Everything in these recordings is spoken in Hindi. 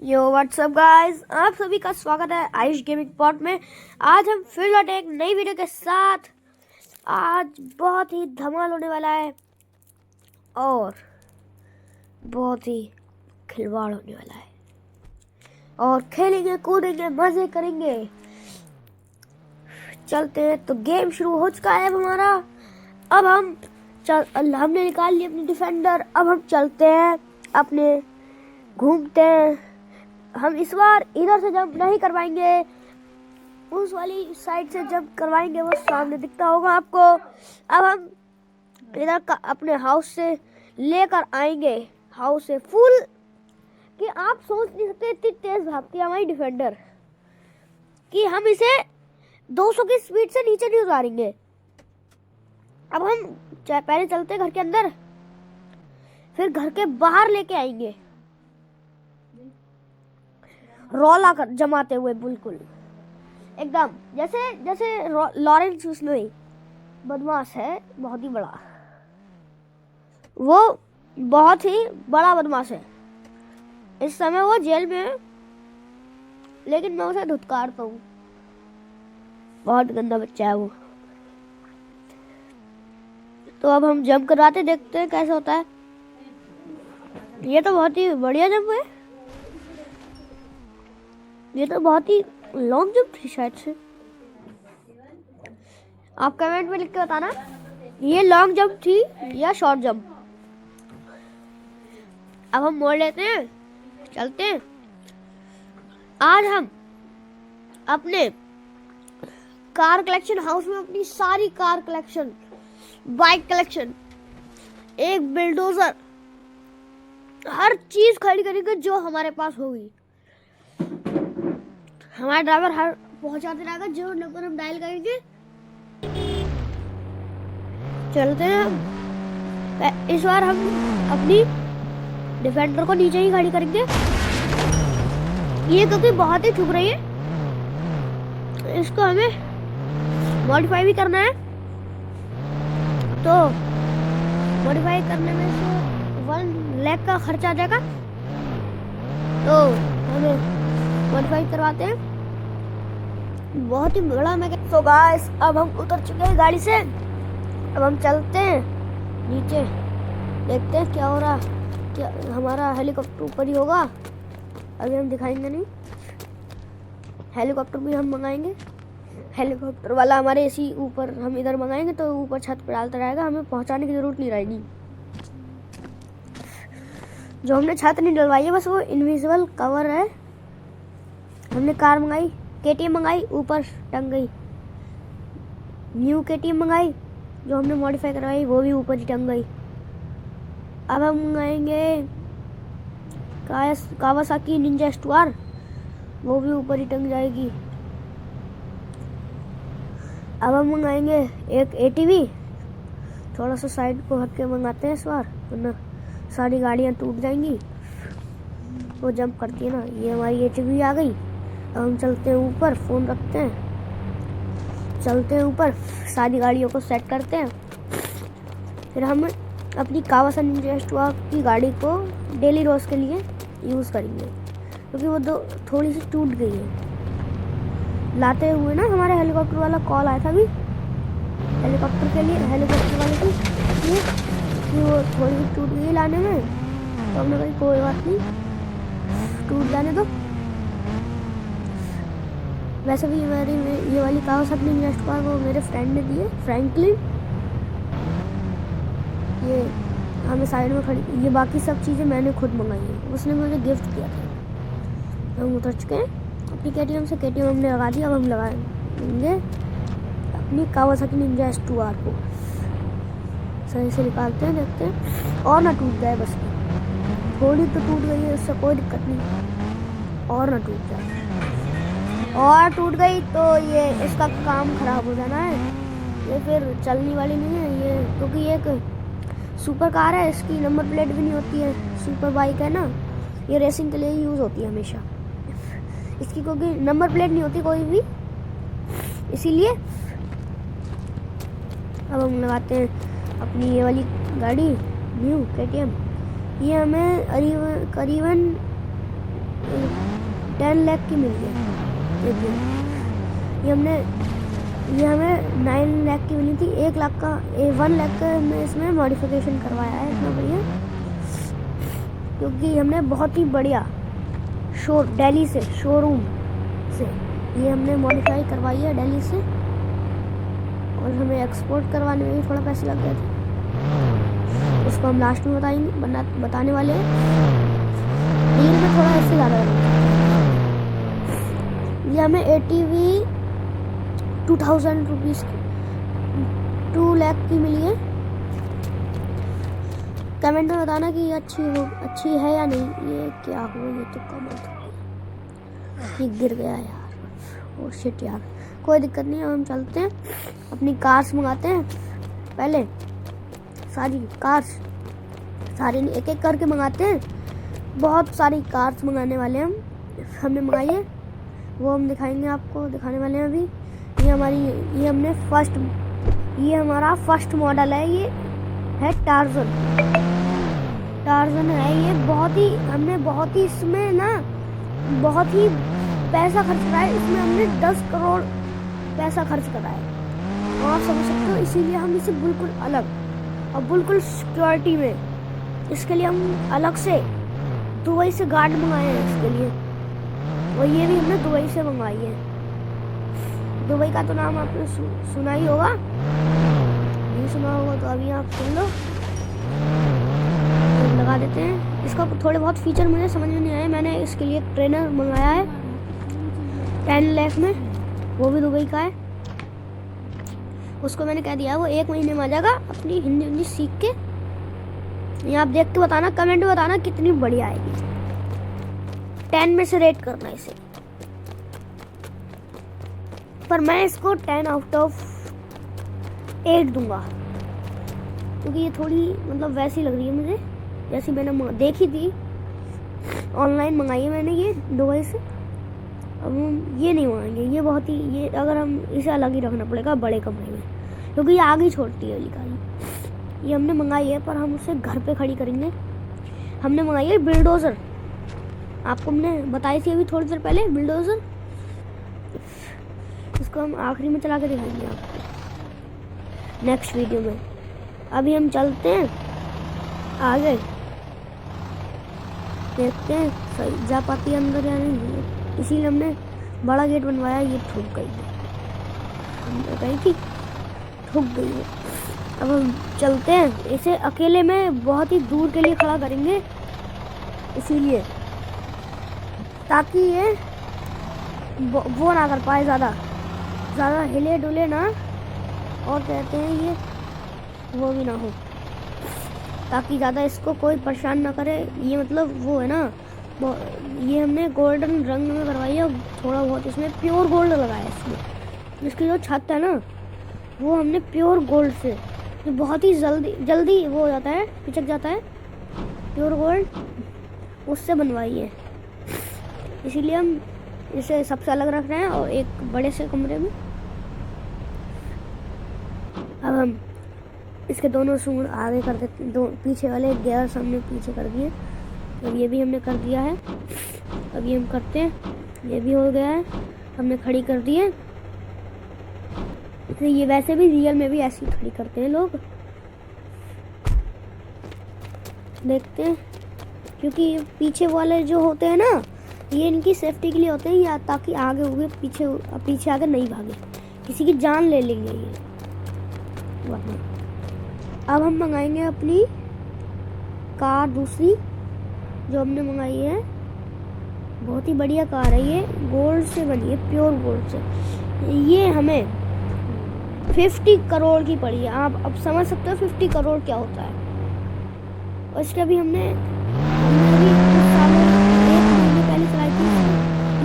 यो व्हाट्सअप गाइस, आप सभी का स्वागत है आयुष गेमिंग पॉट में। आज हम फिर लौटे एक नई वीडियो के साथ। आज बहुत ही धमाल होने वाला है और बहुत ही खिलवाड़ होने वाला है और खेलेंगे कूदेंगे मजे करेंगे। चलते हैं। तो गेम शुरू हो चुका है हमारा। अब हमने निकाल ली अपनी डिफेंडर। अब हम चलते हैं अपने घूमते हैं। हम इस बार इधर से जंप नहीं करवाएंगे, उस वाली साइड से जंप करवाएंगे, वो सामने दिखता होगा आपको। अब हम इधर का अपने हाउस से लेकर आएंगे, हाउस से फुल कि आप सोच नहीं सकते इतनी तेज भागती है हमारी डिफेंडर कि हम इसे 200 की स्पीड से नीचे नहीं उतारेंगे। अब हम पहले चलते घर के अंदर, फिर घर के बाहर लेके आएंगे रौला कर जमाते हुए, बिल्कुल एकदम जैसे लॉरेंस उसमें बदमाश है, बहुत ही बड़ा, वो बहुत ही बड़ा बदमाश है। इस समय वो जेल में है, लेकिन मैं उसे धुतकारता हूँ। बहुत गंदा बच्चा है वो। तो अब हम जंप कराते देखते हैं कैसे होता है। ये तो बहुत ही बढ़िया जंप है। ये तो बहुत ही लॉन्ग जंप थी शायद से। आप कमेंट में लिख के बताना ये लॉन्ग जंप थी या शॉर्ट जंप। अब हम मोड़ लेते हैं, चलते हैं। आज हम अपने कार कलेक्शन हाउस में अपनी सारी कार कलेक्शन, बाइक कलेक्शन, एक बिल्डोजर, हर चीज खड़ी करेंगे जो हमारे पास होगी। हमारा ड्राइवर हर पहुंचाते रहेगा जो नंबर हम डायल करेंगे। चलते हैं। इस बार हम अपनी डिफेंडर को नीचे ही खड़ी करेंगे, ये क्योंकि बहुत ही ठुक रही है। इसको हमें मॉडिफाई भी करना है, तो मॉडिफाई करने में से 1 लाख का खर्चा आ जाएगा, तो हमें मॉडिफाई करवाते हैं। बहुत ही बड़ा मैं। सो गाइस, अब हम उतर चुके हैं गाड़ी से। अब हम चलते हैं नीचे, देखते हैं क्या हो रहा। क्या हमारा हेलीकॉप्टर ऊपर ही होगा? अभी हम दिखाएंगे नहीं। हेलीकॉप्टर भी हम मंगाएंगे। हेलीकॉप्टर वाला हमारे इसी ऊपर, हम इधर मंगाएंगे तो ऊपर छत पर डालता रहेगा, हमें पहुंचाने की जरूरत नहीं रहेगी। जो हमने छत नहीं डलवाई है, बस वो इनविजिबल कवर है। हमने कार मंगाई, केटीएम मंगाई, ऊपर टंग गई। न्यू केटीएम मंगाई, जो हमने मॉडिफाई करवाई वो भी ऊपर ही टंग गई। अब हम मंगाएंगे कावासाकी निंजा स्टुआर, वो भी ऊपर ही टंग जाएगी। अब हम मंगाएंगे एक एटीवी। थोड़ा सा साइड को हट के मंगाते हैं इस बार, वरना सारी गाड़ियाँ टूट जाएंगी। वो जंप करती है ना। ये हमारी एटीवी आ गई। अब हम चलते हैं ऊपर, फ़ोन रखते हैं, चलते हैं ऊपर, सारी गाड़ियों को सेट करते हैं। फिर हम अपनी कावासाकी निंजा स्टुआर की गाड़ी को डेली रोज के लिए यूज़ करेंगे, क्योंकि वो थोड़ी सी टूट गई है। लाते हुए ना हमारे हेलीकॉप्टर वाला कॉल आया था अभी, हेलीकॉप्टर के लिए, हेलीकॉप्टर वाले की कि वो थोड़ी सी टूट गई लाने में। तो हमने कहा कोई बात नहीं, टूट जाने दो। वैसे भी ये वाली कावासाकी निंजा स्टुआर वो मेरे फ्रेंड ने दी है, फ्रैंकलिन। ये हमें साइड में खड़ी, ये बाकी सब चीज़ें मैंने खुद मंगाई है, उसने मुझे गिफ्ट किया था। हम उतर चुके हैं अपनी केटीएम से। केटीएम हमने लगा दिया। अब हम लगाएंगे अपनी कावासाकी निंजा स्टुआर को। सही से निकालते हैं, देखते हैं और ना टूट जाए। बस थोड़ी तो टूट गई है, उससे कोई दिक्कत नहीं, और ना टूट जाए। और टूट गई तो ये इसका काम खराब हो जाना है, ये फिर चलने वाली नहीं है ये, क्योंकि ये एक सुपर कार है, इसकी नंबर प्लेट भी नहीं होती है। सुपर बाइक है ना, ये रेसिंग के लिए ही यूज़ होती है हमेशा इसकी, क्योंकि नंबर प्लेट नहीं होती कोई भी, इसीलिए। अब हम लगाते हैं अपनी ये वाली गाड़ी न्यू केटीएम। ये हमें करीबन 10 लाख की मिली है। ये हमें 9 लाख की मिली थी। 1 लाख का 1 लाख का हमने इसमें मॉडिफिकेशन करवाया है इतना बढ़िया, क्योंकि हमने बहुत ही बढ़िया दिल्ली से शोरूम से ये हमने मॉडिफाई करवाई है दिल्ली से, और हमें एक्सपोर्ट करवाने में भी थोड़ा पैसे लग गए थे, उसको हम लास्ट में बताने वाले हैं। डील में थोड़ा ऐसे ज़्यादा ये हमें ATV 2000 रुपीज़ 2 लाख की मिली है। कमेंट में बताना कि अच्छी है या नहीं। ये क्या हुआ, ये तो कमेंट ये गिर गया यार, ओ शिट यार, कोई दिक्कत नहीं है। हम चलते हैं अपनी कार्स मंगाते हैं पहले, सारी कार्स, सारी एक एक करके मंगाते हैं। बहुत सारी कार्स मंगाने वाले हैं हमने मंगाई है, वो हम दिखाएंगे आपको, दिखाने वाले हैं अभी। ये हमारा फर्स्ट मॉडल है, ये है टार्जन है ये। हमने बहुत ही इसमें ना बहुत ही पैसा खर्च करा है, इसमें हमने 10 करोड़ पैसा खर्च करा है, और आप समझ सकते हो। इसीलिए हम इसे बिल्कुल अलग और बिल्कुल सिक्योरिटी में, इसके लिए हम अलग से दुबई से गार्ड मंगाए हैं इसके लिए, और ये भी हमने दुबई से मंगवाई है। दुबई का तो नाम आपने सुना ही होगा, नहीं सुना होगा तो अभी आप सुन लो। तो लगा देते हैं। इसका थोड़े बहुत फीचर मुझे समझ में नहीं आए। मैंने इसके लिए एक ट्रेनर मंगाया है 10 लाख में, वो भी दुबई का है। उसको मैंने कह दिया वो 1 महीने में आ जाएगा, अपनी हिंदी सीख के। ये आप देख के बताना, कमेंट में बताना कितनी बढ़िया आएगी। 10 में से रेट करना इसे, पर मैं इसको 10 आउट ऑफ 8 दूंगा, क्योंकि ये थोड़ी मतलब वैसी लग रही है मुझे जैसी मैंने देखी थी, ऑनलाइन मंगाई है मैंने ये दुबई से। अब हम ये नहीं मंगाएंगे, ये बहुत ही, ये अगर हम इसे अलग ही रखना पड़ेगा बड़े कमरे में, क्योंकि ये आगे छोड़ती है गाड़ी। ये हमने मंगाई है, पर हम उसे घर पे खड़ी करेंगे। हमने मंगाई है बिल्डोज़र, आपको हमने बताई थी अभी थोड़ी देर पहले बिल्डोज़र। इसको हम आखिरी में चला के दिखाएंगे आपको नेक्स्ट वीडियो में। अभी हम चलते हैं आगे, देखते हैं सही जा पाती है अंदर या नहीं, इसीलिए हमने बड़ा गेट बनवाया। ये ठुक गई है, अंदर गई थी, ठुक गई है। अब हम चलते हैं, इसे अकेले में बहुत ही दूर के लिए खड़ा करेंगे, इसीलिए ताकि ये वो ना कर पाए, ज़्यादा हिले डुले ना, और कहते हैं ये वो भी ना हो, ताकि ज़्यादा इसको कोई परेशान ना करे। ये मतलब वो है ना, ये हमने गोल्डन रंग में करवाई है, थोड़ा बहुत इसमें प्योर गोल्ड लगाया है इसमें। इसकी जो छत है ना, वो हमने प्योर गोल्ड से, जो बहुत ही जल्दी वो हो जाता है, पिचक जाता है, प्योर गोल्ड उससे बनवाई है। इसीलिए हम इसे सबसे अलग रख रहे हैं, और एक बड़े से कमरे में। अब हम इसके दोनों सूंड आगे कर देते, दो पीछे वाले गियर सामने पीछे कर दिए। अब ये भी हमने कर दिया है, अब ये हम करते हैं, ये भी हो गया है, हमने खड़ी कर दी है। तो ये वैसे भी रियल में भी ऐसी खड़ी करते हैं लोग, देखते हैं। क्योंकि पीछे वाले जो होते हैं ना, ये इनकी सेफ्टी के लिए होते हैं, या ताकि आगे होगे पीछे आगे नहीं भागे, किसी की जान ले लेंगे ये। अब हम मंगाएंगे अपनी कार दूसरी, जो हमने मंगाई है। बहुत ही बढ़िया कार है ये, गोल्ड से बनी है, प्योर गोल्ड से। ये हमें 50 करोड़ की पड़ी है। आप अब समझ सकते हो 50 करोड़ क्या होता है। और इसका भी हमने अभी कुछ सालों 1 महीने पहले चलाई थी।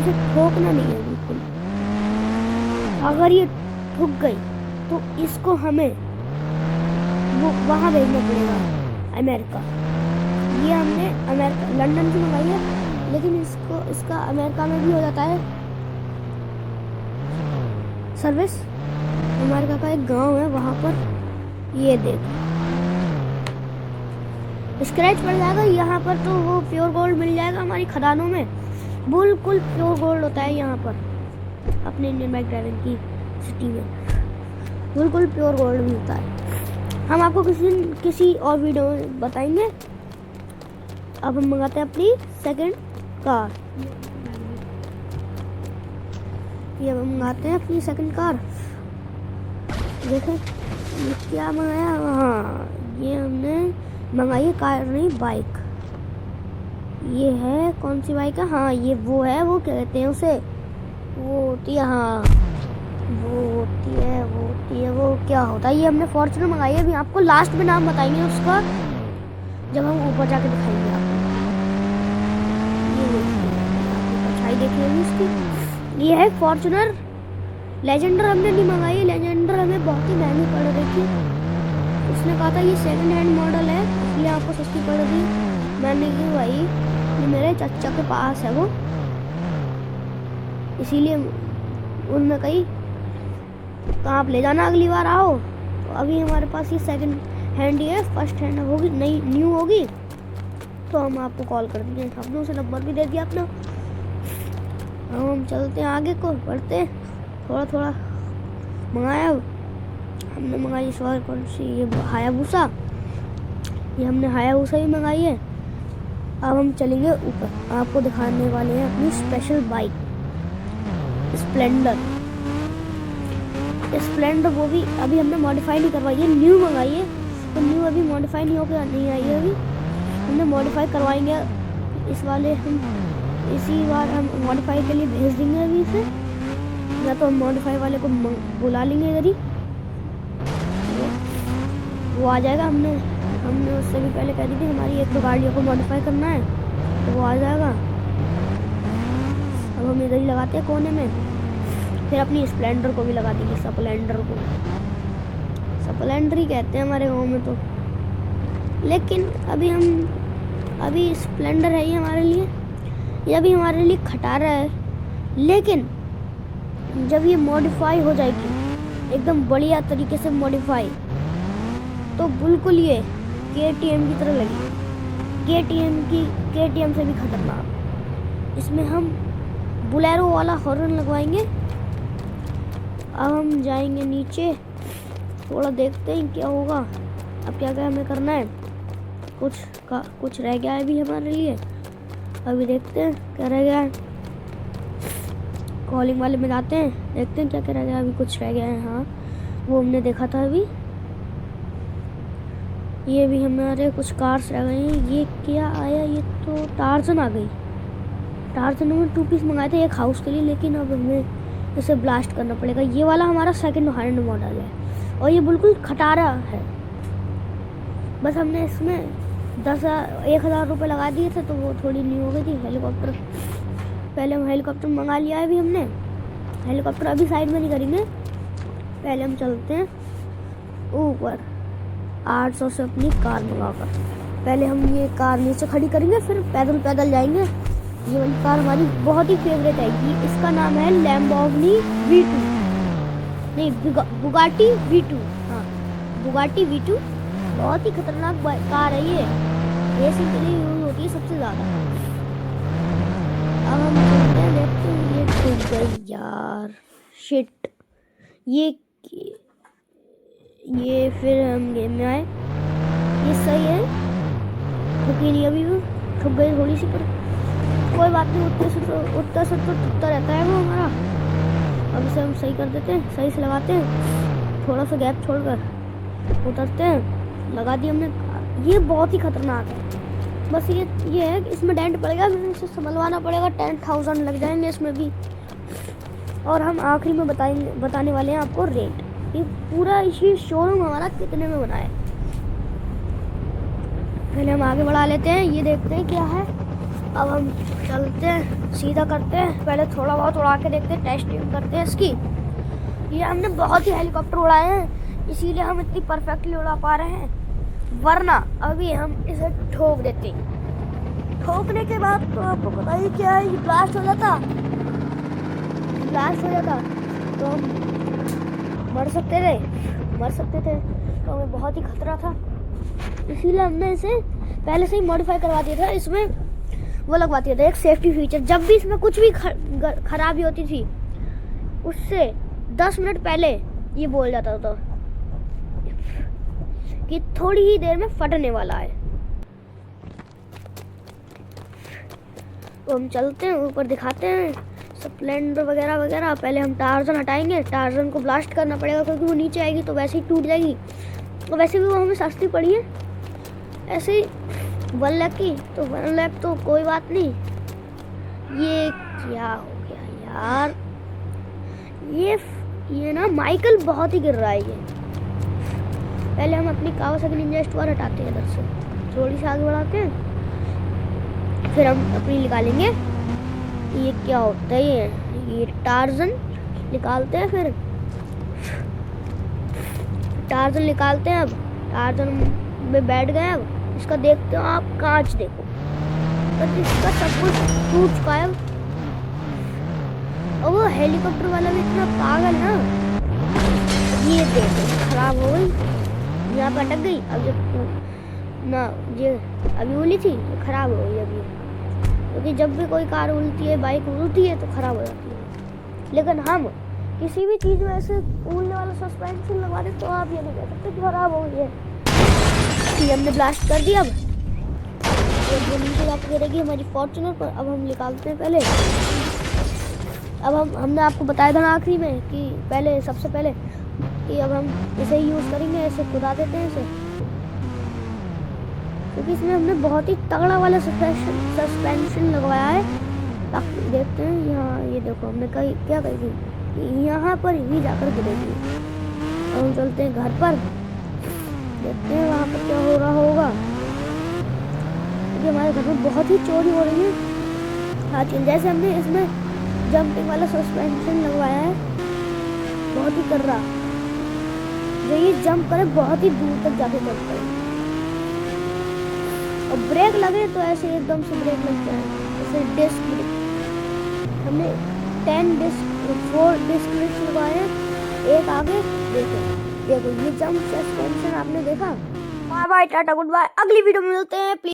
इसे ठोकना नहीं है बिल्कुल, अगर ये ठुक गई तो इसको हमें वो वहाँ भेजना पड़ेगा, अमेरिका। ये हमने लंदन से मंगाई है, लेकिन इसका अमेरिका में भी हो जाता है सर्विस। अमेरिका का एक गांव है, वहाँ पर ये देख स्क्रैच पड़ जाएगा यहाँ पर, तो वो प्योर गोल्ड मिल जाएगा हमारी खदानों में। बिल्कुल प्योर गोल्ड होता है यहाँ पर अपने इंडियन बाइक ड्राइविंग की सिटी में, बिल्कुल प्योर गोल्ड मिलता है। हम आपको किसी और वीडियो में बताएंगे। अब हम मंगाते हैं अपनी सेकंड कार। ये हम मंगाते हैं अपनी सेकंड कार। देखें ये क्या मंगाया। हाँ, ये हमने मंगाई है कार नहीं बाइक। ये है कौन सी बाइक है। हाँ ये वो है, वो कहते हैं उसे, वो होती है, हाँ वो होती है वो क्या होता है। ये हमने फॉर्च्यूनर मंगाई है। अभी आपको लास्ट में नाम बताएंगे उसका जब हम ऊपर जाके दिखाएंगे आपको। ये अच्छाई देखिए इसकी। ये है फॉर्च्यूनर लेजेंडर। हमने नहीं मंगाई है लेजेंडर, हमें बहुत ही महंगी पड़ रही थी। उसने कहा था ये सेकंड हैंड मॉडल है इसलिए आपको सस्ती पड़ रही। मैंने की भाई ये मेरे चाचा के पास है वो, इसीलिए उनने कही तो आप ले जाना अगली बार आओ। तो अभी हमारे पास ये सेकंड हैंड ही है, फर्स्ट हैंड होगी नई न्यू होगी तो हम आपको कॉल कर देंगे। हमने उसे नंबर भी दे दिया अपना। हम चलते हैं आगे को बढ़ते हैं। थोड़ा थोड़ा मंगाया हमने, मंगाई सॉरी कौन सी, ये हायाबुसा। ये हमने हायाबुसा भी मंगाई है। अब हम चलेंगे ऊपर, आपको दिखाने वाले हैं अपनी स्पेशल बाइक स्प्लेंडर। स्प्लेंडर वो भी अभी हमने मॉडिफाई नहीं करवाई है, न्यू मंगाई है। तो न्यू अभी मॉडिफाई नहीं होकर नहीं आई है, अभी हमने मॉडिफाई करवाएंगे इस वाले। हम इसी बार हम मॉडिफाई के लिए भेज देंगे अभी इसे, या तो हम मॉडिफाई वाले को बुला लेंगे इधर ही, वो आ जाएगा। हमने उससे भी पहले कह दी थी हमारी एक दो गाड़ियों को मॉडिफाई करना है तो वो आ जाएगा। अब हम इधर ही लगाते हैं कोने में, फिर अपनी स्प्लेंडर को भी लगा देंगे। स्प्लेंडर को स्प्लेंडर ही कहते हैं हमारे गांव में तो, लेकिन अभी स्प्लेंडर है ये हमारे लिए, ये अभी हमारे लिए खटारा है। लेकिन जब ये मॉडिफाई हो जाएगी एकदम बढ़िया तरीके से मॉडिफाई, तो बिल्कुल ये KTM की तरह लगेगी। KTM से भी खतरनाक। इसमें हम बुलेरो वाला हॉर्न लगवाएंगे। अब हम जाएंगे नीचे, थोड़ा देखते हैं क्या होगा। अब क्या क्या हमें करना है, कुछ रह गया है अभी हमारे लिए। अभी देखते हैं क्या रह गया है। कॉलिंग वाले में जाते हैं, देखते हैं क्या क्या रह गया। अभी कुछ रह गया है, हाँ वो हमने देखा था अभी। ये भी हमारे कुछ कार्स रह गए हैं। ये क्या आया, ये तो टार्जन आ गई। टार्जन में 2 पीस मंगाए थे एक हाउस के लिए, लेकिन अब हमें इसे ब्लास्ट करना पड़ेगा। ये वाला हमारा सेकंड हैंड मॉडल है और ये बिल्कुल खटारा है। बस हमने इसमें 1,000 रुपये लगा दिए थे तो वो थोड़ी न्यू हो गई थी। हेलीकॉप्टर पहले हम हेलीकॉप्टर मंगा लिया है अभी हमने। हेलीकॉप्टर अभी साइड में नहीं करेंगे, पहले हम चलते हैं ऊपर 800 से अपनी कार मंगाकर। पहले हम ये कार नीचे खड़ी करेंगे, फिर पैदल जाएंगे। ये वाली कार हमारी बहुत ही फेवरेट है। इसका नाम है लैम्बोर्गिनी V2, नहीं बुगाटी V2। हाँ बुगाटी V2 बहुत ही खतरनाक कार है ये, रेसिंग के लिए यूज होती है सबसे ज़्यादा। अब हम चलते हैं, देखते हैं। ये टूट गई यार, शिट। ये फिर हम गेम में आए। ये सही है, ठुकी नहीं अभी वो, ठुक गई थोड़ी सी, पर कोई बात नहीं। उतना से तो टूटता रहता है वो हमारा। अब इसे हम सही कर देते हैं, सही से लगाते हैं, थोड़ा सा गैप छोड़कर उतरते हैं। लगा दी हमने। ये बहुत ही खतरनाक है। बस ये है कि इसमें डेंट पड़ेगा, इसे संभलवाना पड़ेगा। 10,000 लग जाएंगे इसमें भी। और हम आखिरी में बताने वाले हैं आपको रेट। ये पूरा इसी शोरूम हमारा कितने में बना है। पहले हम आगे बढ़ा लेते हैं, ये देखते हैं क्या है। अब हम चलते हैं, सीधा करते हैं। पहले थोड़ा बहुत उड़ा के देखते हैं, टेस्टिंग करते हैं इसकी। ये हमने बहुत ही हेलीकॉप्टर उड़ाए हैं, इसीलिए हम इतनी परफेक्टली उड़ा पा रहे हैं, वरना अभी हम इसे ठोक देते। ठोकने के बाद तो आपको पता ही क्या है, ये ब्लास्ट हो जाता तो हम मर सकते थे। तो हमें बहुत ही खतरा था, इसीलिए हमने इसे पहले से ही मॉडिफाई करवा दिया था। इसमें वो लगवा दिया था, एक सेफ्टी फीचर। जब भी इसमें कुछ भी खराबी होती थी उससे 10 मिनट पहले ये बोल जाता था कि थोड़ी ही देर में फटने वाला है। तो हम चलते हैं ऊपर, दिखाते हैं स्प्लेंडर वगैरह वगैरह। पहले हम टार्जन हटाएंगे, टार्जन को ब्लास्ट करना पड़ेगा क्योंकि वो नीचे आएगी तो वैसे ही टूट जाएगी। और वैसे भी वो हमें सस्ती पड़ी है, ऐसे ही 1 लाख की, तो 1 लाख तो कोई बात नहीं। ये क्या हो गया यार, ये ना माइकल बहुत ही गिर रहा है। ये पहले हम अपनी कावासाकी निंजा स्टोर हटाते हैं इधर से, थोड़ी सी आगे बढ़ाते हैं, फिर हम अपनी निकालेंगे। ये क्या होता है, ये टार्जन निकालते हैं, फिर टार्जन निकालते हैं। अब टार्जन में बैठ गए। अब इसका देखते हो आप, कांच देखो, तो इसका सब कुछ टूट चुका है। और वो हेलीकॉप्टर वाला भी इतना पागल ना, ये देखो खराब हो गई, यहाँ पर अटक गई। अब जब ना ये अभी उली थी तो खराब हो गई अभी, क्योंकि जब भी कोई कार उलती है, बाइक उलती है तो खराब हो जाती है। लेकिन हम किसी भी चीज़ में ऐसे उलने वाला सस्पेंशन लगवा दे तो आप ये नहीं कह सकते कि खराब हो गई है। कि हमने ब्लास्ट कर दिया। अब नीचे जाकर गिरेगी हमारी फॉर्च्यूनर पर। अब हम निकालते हैं पहले। अब हमने आपको बताया था ना आखिरी में कि पहले सबसे पहले कि अब हम इसे ही यूज़ करेंगे, ऐसे खुदा देते हैं इसे, क्योंकि इसमें हमने बहुत ही तगड़ा वाला सस्पेंशन लगवाया है। ताकि देखते हैं यहाँ, ये देखो हमने क्या कही थी कि यहाँ पर ही जाकर गिरेगी। अब हम चलते हैं घर पर, देखते हैं वहाँ पर क्या हो रहा होगा, क्योंकि हमारे घर में बहुत ही चोरी हो रही है। हाँ, जैसे हमने इसमें जंपिंग वाला सस्पेंशन लगवाया है, बहुत ही कर रहा, जो ये जंप करे बहुत ही दूर तक जाके जंप करे। और ब्रेक लगे तो ऐसे एकदम से ब्रेक लग जाए, जैसे डिस्क ब्रेक। हमने 4 डिस्क ब्रेक लगवाए, एक आगे। देखो ये जंप सस्पेंशन आपने देखा। Bye bye, tata goodbye, अगली वीडियो में मिलते हैं।